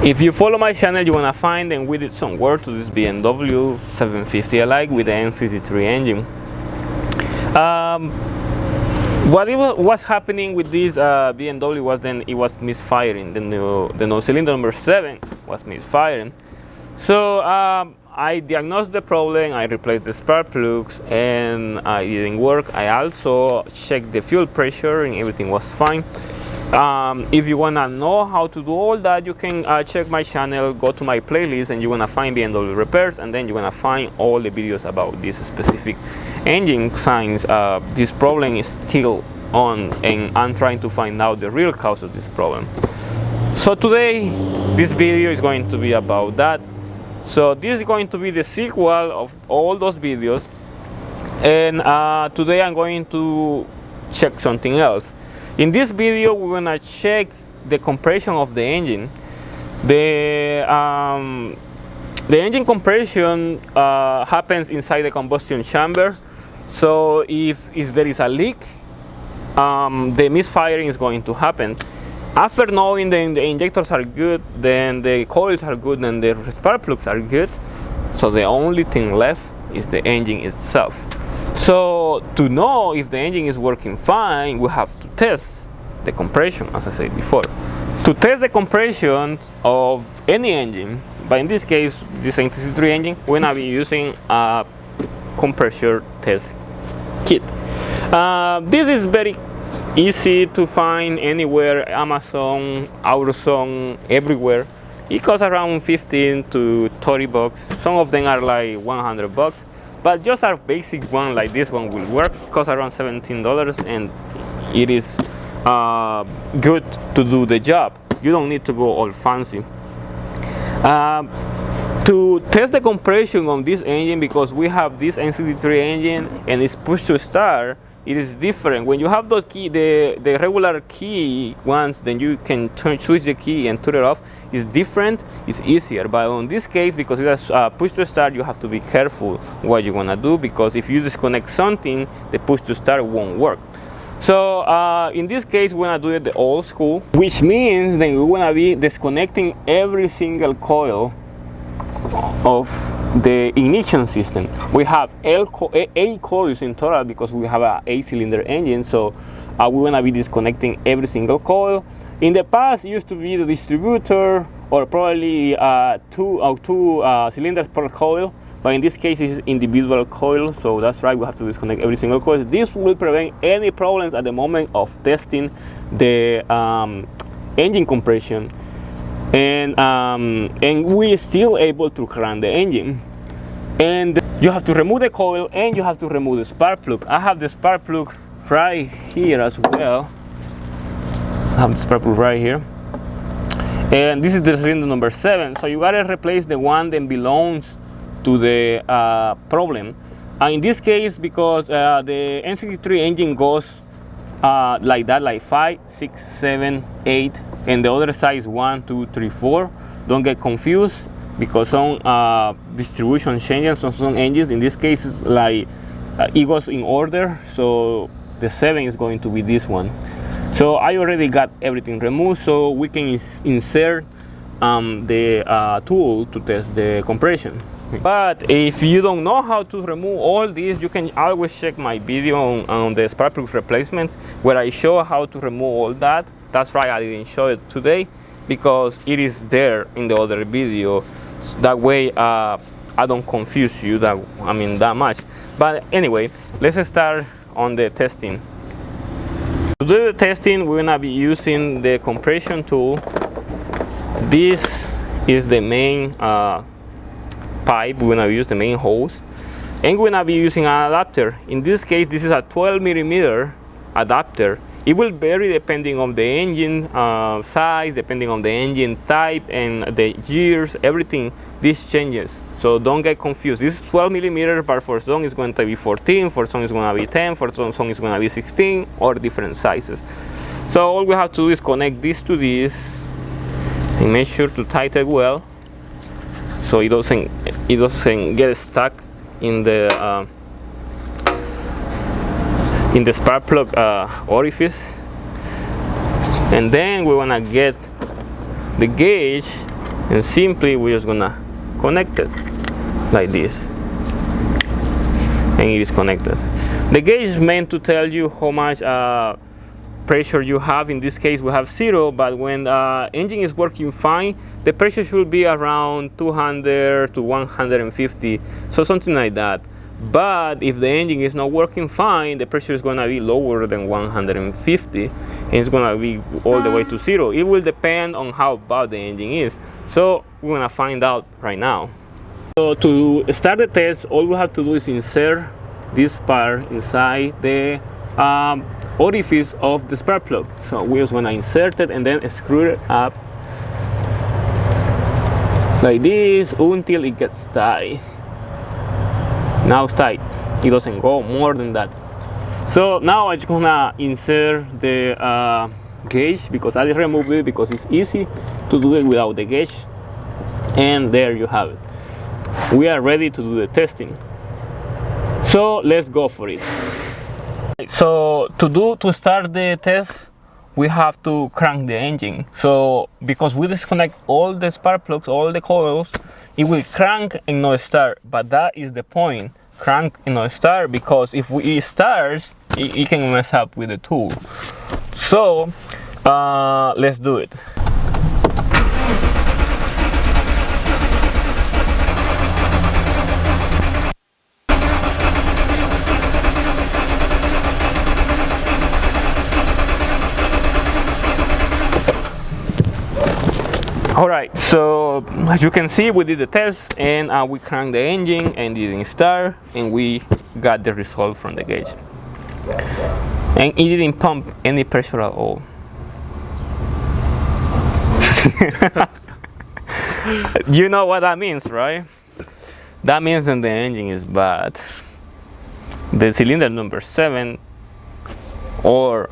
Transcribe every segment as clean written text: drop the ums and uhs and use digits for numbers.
If you follow my channel, you're gonna find and we did some work to this BMW 750 alike with the N63 engine. What's happening with this BMW was then it was misfiring. The no cylinder number 7 was misfiring. So I diagnosed the problem, I replaced the spark plugs, and it didn't work. I also checked the fuel pressure and everything was fine. If you wanna know how to do all that, you can check my channel, go to my playlist, and you're gonna find BMW repairs, and then you're gonna find all the videos about this specific engine signs. This problem is still on, and I'm trying to find out the real cause of this problem. So today, this video is going to be about that. So this is going to be the sequel of all those videos, and today I'm going to check something else. In this video, we're gonna check the compression of the engine. The engine compression happens inside the combustion chamber. So if there is a leak, the misfiring is going to happen. After knowing that the injectors are good, then the coils are good, and the spark plugs are good, so the only thing left is the engine itself. So to know if the engine is working fine, we have to test the compression, as I said before. To test the compression of any engine, but in this case, this N63 engine, we're gonna be using a compressor test kit. This is very easy to find anywhere, Amazon, AutoZone, everywhere. It costs around 15 to 30 bucks. Some of them are like 100 bucks, but just our basic one like this one will work. It costs around $17, and it is good to do the job. You don't need to go all fancy. To test the compression on this engine, because we have this N63 engine and it's push to start, it is different. When you have those key, the regular key ones, then you can switch the key and turn it off. It's different, it's easier. But on this case, because it's push to start, you have to be careful what you wanna do, because if you disconnect something, the push to start won't work. So in this case, we're gonna do it the old school, which means then we're gonna be disconnecting every single coil of the ignition system. We have 8 coils in total because we have an 8-cylinder engine, so we're gonna be disconnecting every single coil. In the past, it used to be the distributor, or probably two cylinders per coil, but in this case it's individual coil, so that's right, we have to disconnect every single coil. This will prevent any problems at the moment of testing the engine compression, and we're still able to run the engine. And you have to remove the coil, and you have to remove the spark plug. I have the spark plug right here as well. I have the spark plug right here, and this is the cylinder number 7, so you gotta replace the one that belongs to the problem. In this case, because the N63 engine goes like that, like 5, 6, 7, 8, and the other side is 1, 2, 3, 4. Don't get confused, because some distribution changes on some engines. In this case, it's like it goes in order, so the 7 is going to be this one. So I already got everything removed, so we can insert the tool to test the compression. But if you don't know how to remove all this, you can always check my video on the spark plug replacement, where I show how to remove all that. That's right, I didn't show it today because it is there in the other video. That way I don't confuse you that much. But anyway, let's start on the testing. To do the testing, we're gonna be using the compression tool. This is the main pipe. We're gonna use the main hose, and we're gonna be using an adapter. In this case, this is a 12mm adapter. It will vary depending on the engine size, depending on the engine type and the gears, everything. This changes, so don't get confused. This is 12mm, but for some it's going to be 14, for some it's going to be 10, for some it's going to be 16, or different sizes. So all we have to do is connect this to this and make sure to tighten it well, so it doesn't get stuck in the spark plug orifice. And then we want to get the gauge and simply we're just gonna connect it like this, and it is connected. The gauge is meant to tell you how much pressure you have. In this case we have 0, but when the engine is working fine, the pressure should be around 200 to 150, so something like that. But if the engine is not working fine, the pressure is going to be lower than 150, and it's going to be all the way to 0. It will depend on how bad the engine is, so we're going to find out right now. So to start the test, all we have to do is insert this part inside the orifice of the spark plug. So we're just going to insert it and then screw it up like this until it gets tight. Now it's tight, it doesn't go more than that. So now I'm just gonna insert the gauge, because I removed it because it's easy to do it without the gauge, and there you have it. We are ready to do the testing, so let's go for it. So to start the test, we have to crank the engine. So because we disconnect all the spark plugs, all the coils, it will crank and not start. But that is the point, crank and not start, because if it starts, it can mess up with the tool. So let's do it. Alright, so as you can see, we did the test, and we cranked the engine and it didn't start, and we got the result from the gauge, and it didn't pump any pressure at all. You know what that means, right? That means that the engine is bad. The cylinder number 7 or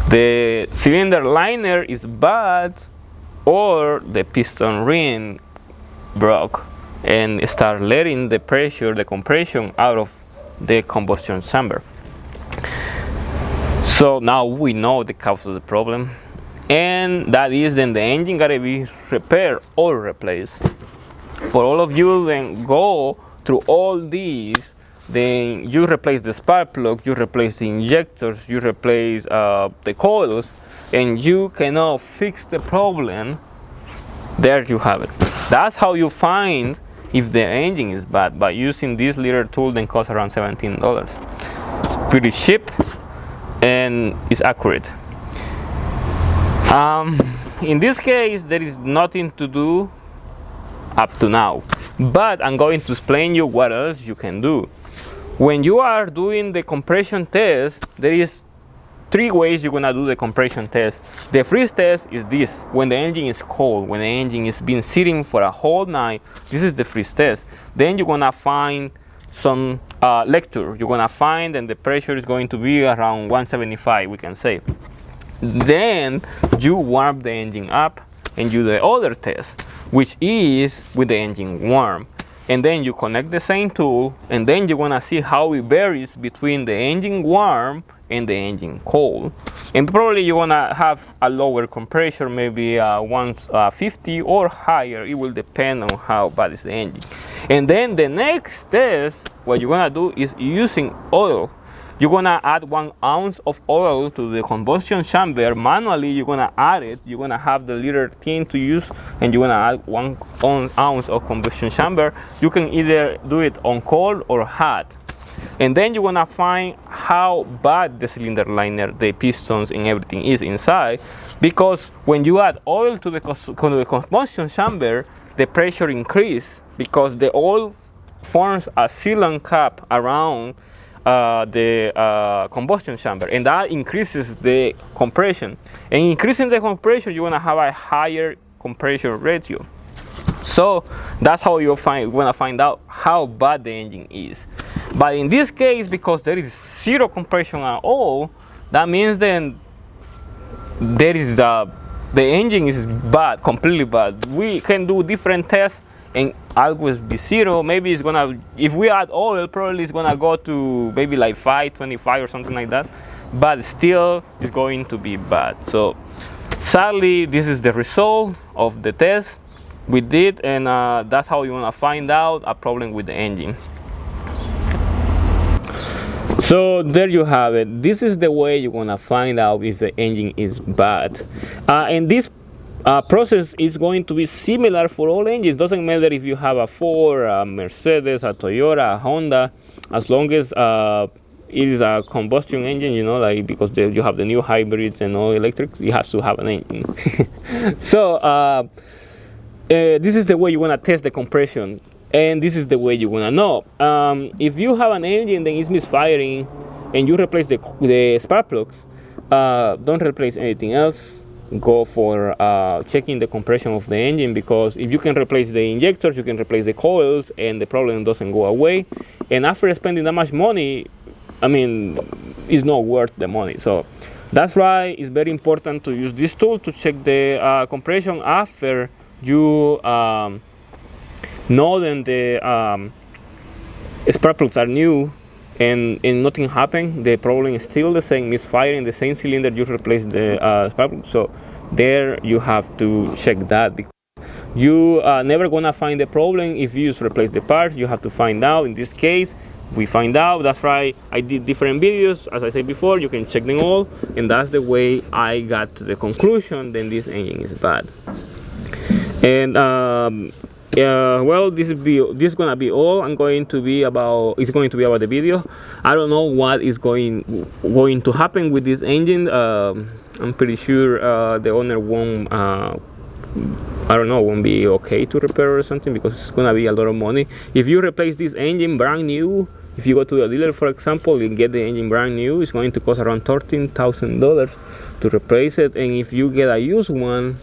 the cylinder liner is bad, or the piston ring broke and start letting the pressure, the compression out of the combustion chamber. So now we know the cause of the problem, and that is then the engine gotta be repaired or replaced. For all of you then go through all these, then you replace the spark plug, you replace the injectors, you replace the coils, and you cannot fix the problem. There you have it. That's how you find if the engine is bad, by using this little tool that costs around $17. It's pretty cheap and it's accurate. In this case, there is nothing to do up to now, but I'm going to explain you what else you can do. When you are doing the compression test, there is 3 ways you're gonna do the compression test. The first test is this: when the engine is cold, when the engine is been sitting for a whole night. This is the first test. Then you're gonna find some lecture. You're gonna find that the pressure is going to be around 175, we can say. Then you warm the engine up and you do the other test, which is with the engine warm. And then you connect the same tool, and then you're gonna see how it varies between the engine warm and the engine cold. And probably you wanna have a lower compression, maybe 150 or higher. It will depend on how bad is the engine. And then the next test, what you're gonna do is using oil. You're gonna add 1 ounce of oil to the combustion chamber manually. You're gonna add it. You're gonna have the little tin to use, and you're gonna add 1 ounce of combustion chamber. You can either do it on cold or hot. And then you're gonna find how bad the cylinder liner, the pistons, and everything is inside. Because when you add oil to the combustion chamber, the pressure increases, because the oil forms a sealant cap around the combustion chamber, and that increases the compression. And increasing the compression, you're gonna have a higher compression ratio. So that's how you're gonna find out how bad the engine is. But in this case, because there is 0 compression at all, that means then there is the engine is bad, completely bad. We can do different tests and always be 0. Maybe it's gonna, if we add oil, probably it's gonna go to maybe like 525 or something like that, but still it's going to be bad. So sadly, this is the result of the test. we did, and that's how you want to find out a problem with the engine. So there you have it. This is the way you're gonna find out if the engine is bad, and this process is going to be similar for all engines. Doesn't matter if you have a Ford, a Mercedes, a Toyota, a Honda, as long as it is a combustion engine, you know, like, because you have the new hybrids and all electrics, it has to have an engine. So this is the way you want to test the compression, and this is the way you want to know. If you have an engine that is misfiring and you replace the spark plugs, don't replace anything else. Go for checking the compression of the engine, because if you can replace the injectors, you can replace the coils, and the problem doesn't go away. And after spending that much money, I mean, it's not worth the money. So that's why it's very important to use this tool to check the compression after you know that the spark plugs are new and nothing happened. The problem is still the same, misfiring the same cylinder you replaced the spark plug. So there you have to check that, because you never gonna find the problem if you just replace the parts. You have to find out. In this case, we find out. That's why I did different videos, as I said before. You can check them all, and that's the way I got to the conclusion that this engine is bad. And well, this is gonna be all. It's going to be about the video. I don't know what is going to happen with this engine. I'm pretty sure the owner won't won't be okay to repair or something, because it's gonna be a lot of money. If you replace this engine brand new, if you go to the dealer, for example, you get the engine brand new, it's going to cost around $13,000 to replace it. And if you get a used one,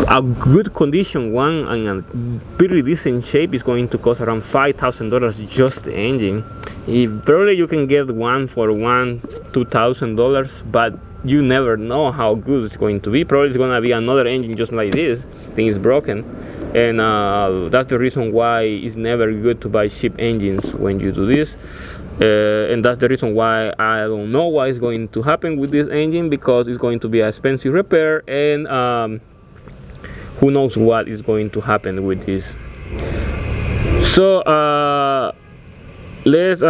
a good condition one and a pretty decent shape, is going to cost around $5,000 just the engine. Probably you can get one for $2,000, but you never know how good it's going to be. Probably it's going to be another engine just like this thing is broken, and that's the reason why it's never good to buy cheap engines when you do this. And that's the reason why I don't know what is going to happen with this engine, because it's going to be an expensive repair, and who knows what is going to happen with this. So let's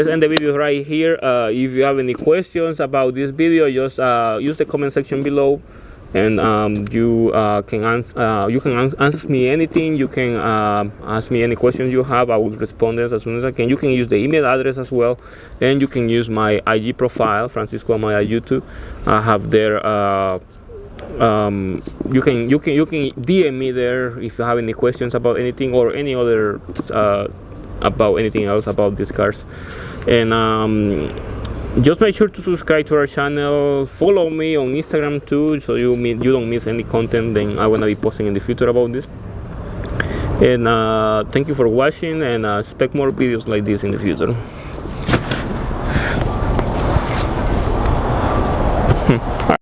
end the video right here. If you have any questions about this video, just use the comment section below, and you can ask me anything. You can ask me any questions you have. I will respond as soon as I can. You can use the email address as well, and you can use my IG profile, Francisco Amaya YouTube. I have there. You can DM me there if you have any questions about anything, or any other about anything else about these cars. And just make sure to subscribe to our channel. Follow me on Instagram too, so you don't miss any content that I wanna be posting in the future about this. And thank you for watching, and expect more videos like this in the future.